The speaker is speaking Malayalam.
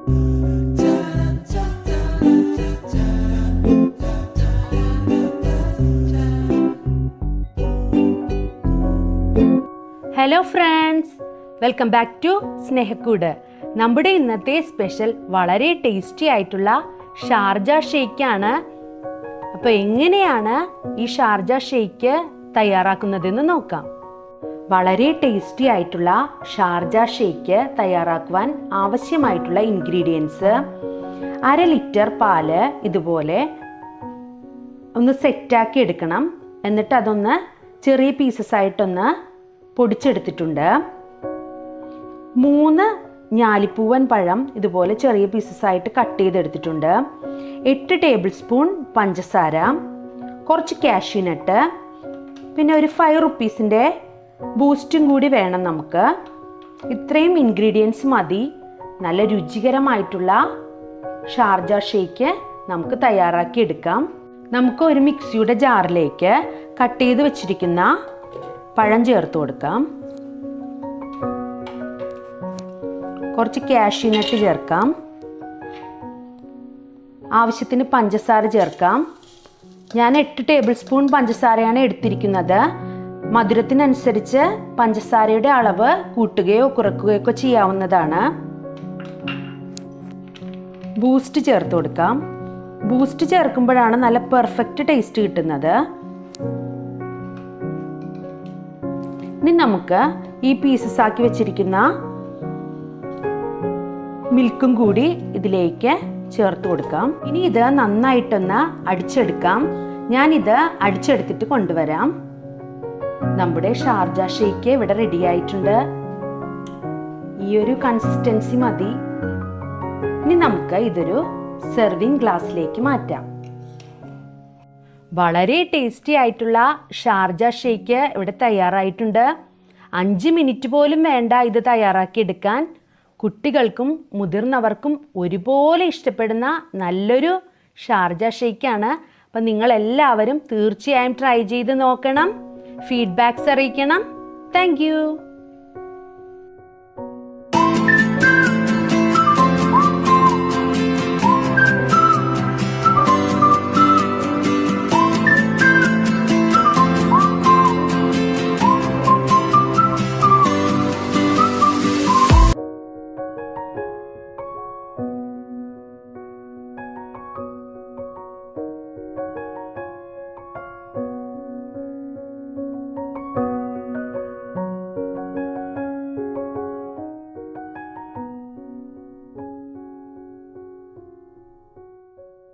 Hello friends, welcome back to സ്നേഹക്കൂട്. നമ്മുടെ ഇന്നത്തെ സ്പെഷ്യൽ വളരെ ടേസ്റ്റി ആയിട്ടുള്ള ഷാർജ ഷേക്കാണ്. അപ്പോൾ എങ്ങനെയാണ് ഈ ഷാർജ ഷേക്ക് തയ്യാറാക്കുന്നതെന്ന് നോക്കാം. വളരെ ടേസ്റ്റി ആയിട്ടുള്ള ഷാർജ ഷേക്ക് തയ്യാറാക്കുവാൻ ആവശ്യമായിട്ടുള്ള ഇൻഗ്രീഡിയൻസ്: 1/2 ലിറ്റർ പാല് ഇതുപോലെ ഒന്ന് സെറ്റാക്കി എടുക്കണം. എന്നിട്ട് അതൊന്ന് ചെറിയ പീസസ് ആയിട്ടൊന്ന് പൊടിച്ചെടുത്തിട്ടുണ്ട്. 3 ഞാലിപ്പൂവൻ പഴം ഇതുപോലെ ചെറിയ പീസസ് ആയിട്ട് കട്ട് ചെയ്തെടുത്തിട്ടുണ്ട്. 8 ടേബിൾ സ്പൂൺ പഞ്ചസാര, കുറച്ച് കാഷ്യൂനട്ട്, പിന്നെ ഒരു 5 റുപ്പീസിൻ്റെ ബൂസ്റ്റും കൂടി വേണം നമുക്ക്. ഇത്രയും ഇൻഗ്രീഡിയൻസ് മതി നല്ല രുചികരമായിട്ടുള്ള ഷാർജ ഷേക്ക് നമുക്ക് തയ്യാറാക്കി എടുക്കാം. നമുക്ക് ഒരു മിക്സിയുടെ ജാറിലേക്ക് കട്ട് ചെയ്ത് വെച്ചിരിക്കുന്ന പഴം ചേർത്ത് കൊടുക്കാം. കുറച്ച് കാഷ്യൂനട്ട് ചേർക്കാം. ആവശ്യത്തിന് പഞ്ചസാര ചേർക്കാം. ഞാൻ 8 ടേബിൾ സ്പൂൺ പഞ്ചസാരയാണ് എടുത്തിരിക്കുന്നത്. മധുരത്തിനനുസരിച്ച് പഞ്ചസാരയുടെ അളവ് കൂട്ടുകയോ കുറയ്ക്കുകയോ ഒക്കെ ചെയ്യാവുന്നതാണ്. ബൂസ്റ്റ് ചേർത്ത് കൊടുക്കാം. ബൂസ്റ്റ് ചേർക്കുമ്പോഴാണ് നല്ല പെർഫെക്റ്റ് ടേസ്റ്റ് കിട്ടുന്നത്. ഇനി നമുക്ക് ഈ പീസസ് ആക്കി വെച്ചിരിക്കുന്ന മിൽക്കും കൂടി ഇതിലേക്ക് ചേർത്ത് കൊടുക്കാം. ഇനി ഇത് നന്നായിട്ടൊന്ന് അടിച്ചെടുക്കാം. ഞാനിത് അടിച്ചെടുത്തിട്ട് കൊണ്ടുവരാം. നമ്മുടെ ഷാർജ ഷേക്ക് ഇവിടെ റെഡി ആയിട്ടുണ്ട്. ഈ ഒരു കൺസിസ്റ്റൻസി മതി. ഇനി നമുക്ക് ഇതൊരു സെർവിങ് ഗ്ലാസ്സിലേക്ക് മാറ്റാം. വളരെ ടേസ്റ്റി ആയിട്ടുള്ള ഷാർജ ഷേക്ക് ഇവിടെ തയ്യാറായിട്ടുണ്ട്. 5 മിനിറ്റ് പോലും വേണ്ട ഇത് തയ്യാറാക്കി എടുക്കാൻ. കുട്ടികൾക്കും മുതിർന്നവർക്കും ഒരുപോലെ ഇഷ്ടപ്പെടുന്ന നല്ലൊരു ഷാർജ ഷേക്കാണ്. അപ്പം നിങ്ങളെല്ലാവരും തീർച്ചയായും ട്രൈ ചെയ്ത് നോക്കണം. ഫീഡ്ബാക്ക്സ് അറിയിക്കണം. താങ്ക്